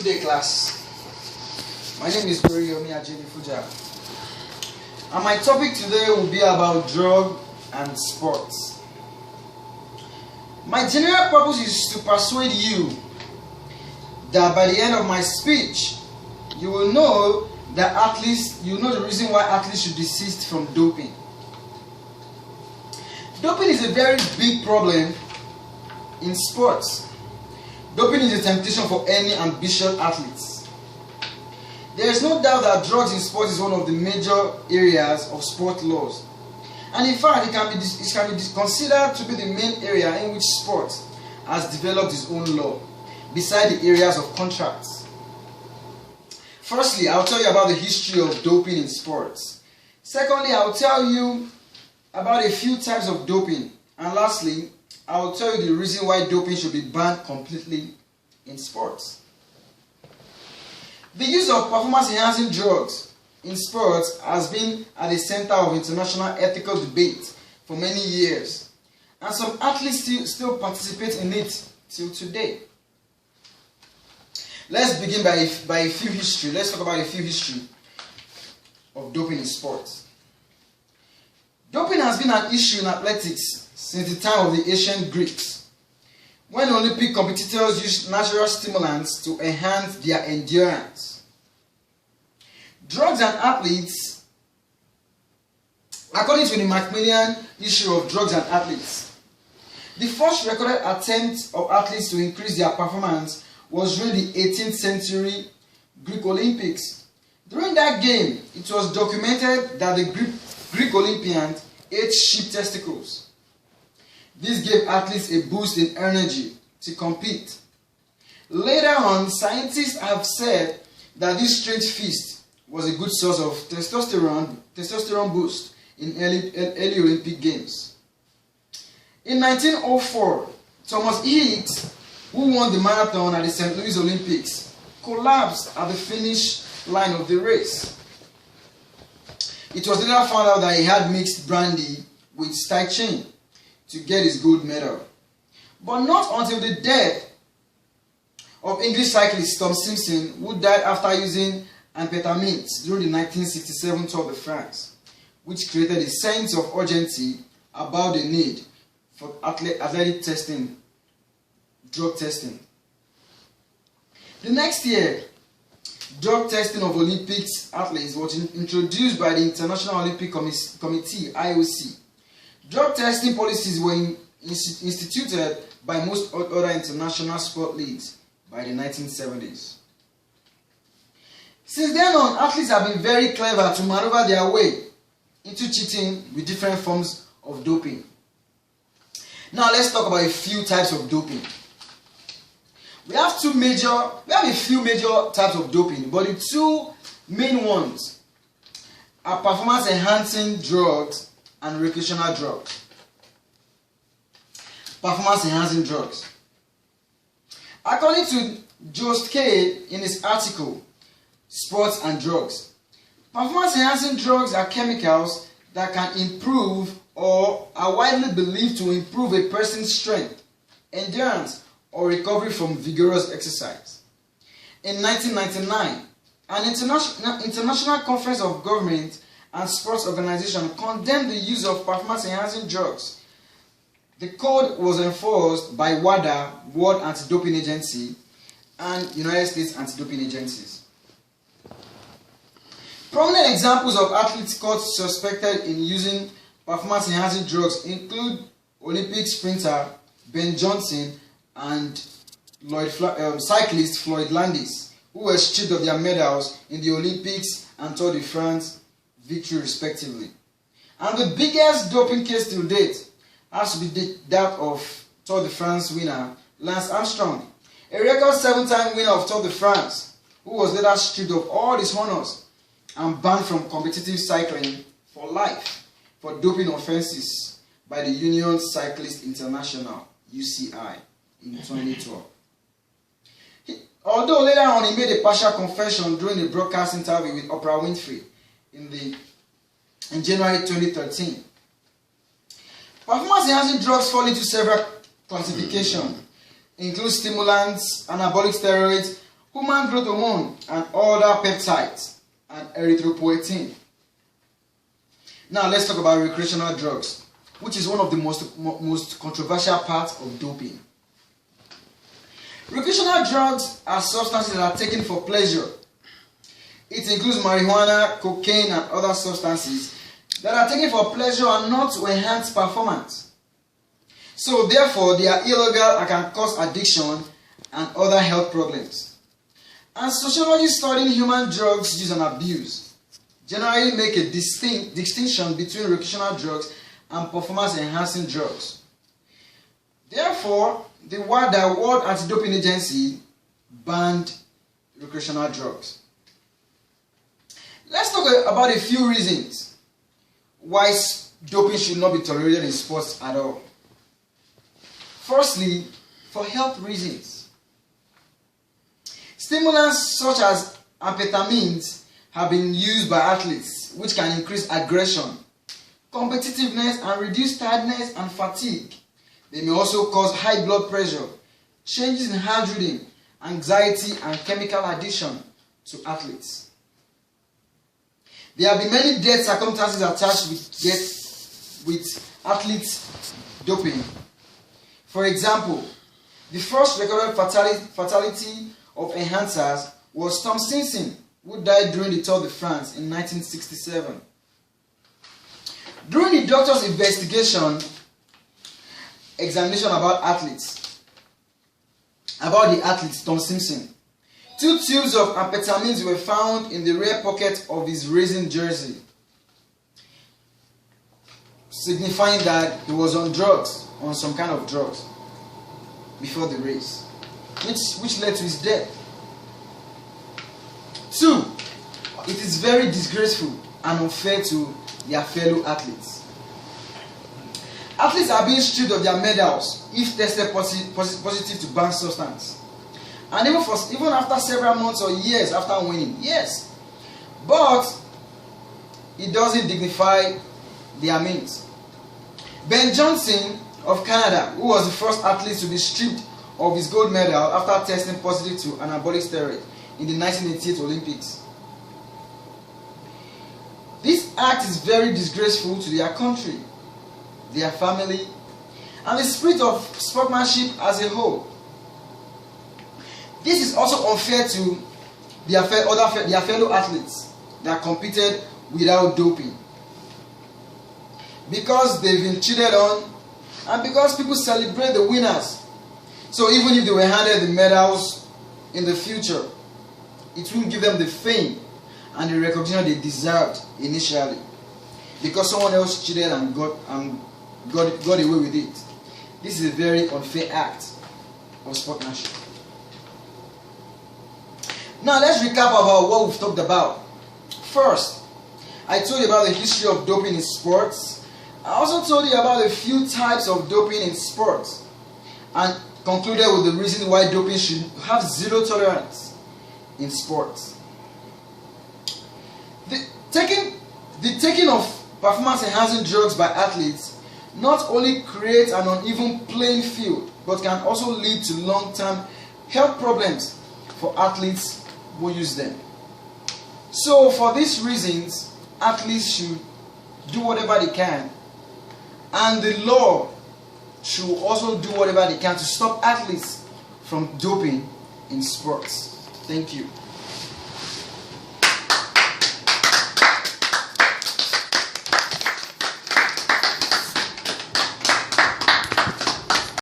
day, class. My name is Yomi Ajeni Fuja, and my topic today will be about drug and sports. My general purpose is to persuade you that by the end of my speech, you will know that the reason why athletes should desist from doping. Doping is a very big problem in sports. Doping is a temptation for any ambitious athletes. There is no doubt that drugs in sports is one of the major areas of sport laws. And in fact, it can be considered to be the main area in which sport has developed its own law, beside the areas of contracts. Firstly, I'll tell you about the history of doping in sports. Secondly, I'll tell you about a few types of doping. And lastly, I will tell you the reason why doping should be banned completely in sports. The use of performance-enhancing drugs in sports has been at the center of international ethical debate for many years, and some athletes still participate in it till today. Let's begin by a few history. Let's talk about a few history of doping in sports. Doping has been an issue in athletics since the time of the ancient Greeks, when Olympic competitors used natural stimulants to enhance their endurance. Drugs and athletes, according to the Macmillan issue of Drugs and Athletes, the first recorded attempt of athletes to increase their performance was during the 18th century Greek Olympics. During that game, it was documented that the Greek Olympians ate sheep testicles. This gave athletes a boost in energy to compete. Later on, scientists have said that this strange feast was a good source of testosterone boost in early Olympic Games. In 1904, Thomas Heath, who won the marathon at the St. Louis Olympics, collapsed at the finish line of the race. It was later found out that he had mixed brandy with strychnine to get his gold medal. But not until the death of English cyclist Tom Simpson, who died after using amphetamines during the 1967 Tour de France, which created a sense of urgency about the need for athletic testing, drug testing. The next year, drug testing of Olympics athletes was introduced by the International Olympic Committee, IOC. Drug testing policies were instituted by most other international sport leagues by the 1970s. Since then on, athletes have been very clever to maneuver their way into cheating with different forms of doping. Now let's talk about a few types of doping. We have a few major types of doping, but the two main ones are performance-enhancing drugs and recreational drugs. Performance-enhancing drugs. According to Jost K. in his article, Sports and Drugs, performance-enhancing drugs are chemicals that can improve or are widely believed to improve a person's strength, endurance, or recovery from vigorous exercise. In 1999, an international conference of government and sports organizations condemned the use of performance-enhancing drugs. The code was enforced by WADA, World Anti-Doping Agency, and United States Anti-Doping Agencies. Prominent examples of athletes caught suspected in using performance-enhancing drugs include Olympic sprinter Ben Johnson and cyclist Floyd Landis, who were stripped of their medals in the Olympics and Tour de France victory respectively. And the biggest doping case to date has to be that of Tour de France winner Lance Armstrong, a record 7-time winner of Tour de France, who was later stripped of all his honors and banned from competitive cycling for life for doping offenses by the Union Cyclist International, UCI, in 2012. Although later on he made a partial confession during a broadcast interview with Oprah Winfrey in January 2013. Performance-enhancing drugs fall into several classifications, include stimulants, anabolic steroids, human growth hormone and other peptides, and erythropoietin. Now let's talk about recreational drugs, which is one of the most controversial parts of doping. Recreational drugs are substances that are taken for pleasure. It includes marijuana, cocaine, and other substances that are taken for pleasure and not to enhance performance. So therefore, they are illegal and can cause addiction and other health problems. And sociologists studying human drugs use and abuse generally make a distinction between recreational drugs and performance-enhancing drugs. Therefore, the World Anti-Doping Agency banned recreational drugs. Let's talk about a few reasons why doping should not be tolerated in sports at all. Firstly, for health reasons. Stimulants such as amphetamines have been used by athletes, which can increase aggression, competitiveness, and reduce tiredness and fatigue. They may also cause high blood pressure, changes in heart rhythm, anxiety, and chemical addiction to athletes. There have been many death circumstances attached with athletes doping. For example, the first recorded fatality of enhancers was Tom Simpson, who died during the Tour de France in 1967. During the doctor's examination about the athlete Tom Simpson, 2 tubes of amphetamines were found in the rear pocket of his racing jersey, signifying that he was on some kind of drugs before the race, which led to his death. 2, it is very disgraceful and unfair to their fellow athletes. Athletes are being stripped of their medals if tested positive to banned substance, and even after several months or years after winning. Yes, but it doesn't dignify their means. Ben Johnson of Canada, who was the first athlete to be stripped of his gold medal after testing positive to anabolic steroid in the 1988 Olympics. This act is very disgraceful to their country, their family, and the spirit of sportsmanship as a whole. This is also unfair to their fellow athletes that competed without doping, because they've been cheated on and because people celebrate the winners. So even if they were handed the medals in the future, it won't give them the fame and the recognition they deserved initially, because someone else cheated and got away with it. This is a very unfair act of sportsmanship. Now let's recap about what we've talked about. First, I told you about the history of doping in sports. I also told you about a few types of doping in sports, and concluded with the reason why doping should have zero tolerance in sports. The taking of performance-enhancing drugs by athletes not only creates an uneven playing field, but can also lead to long-term health problems for athletes who use them. So for these reasons, athletes should do whatever they can, and the law should also do whatever they can to stop athletes from doping in sports. Thank you.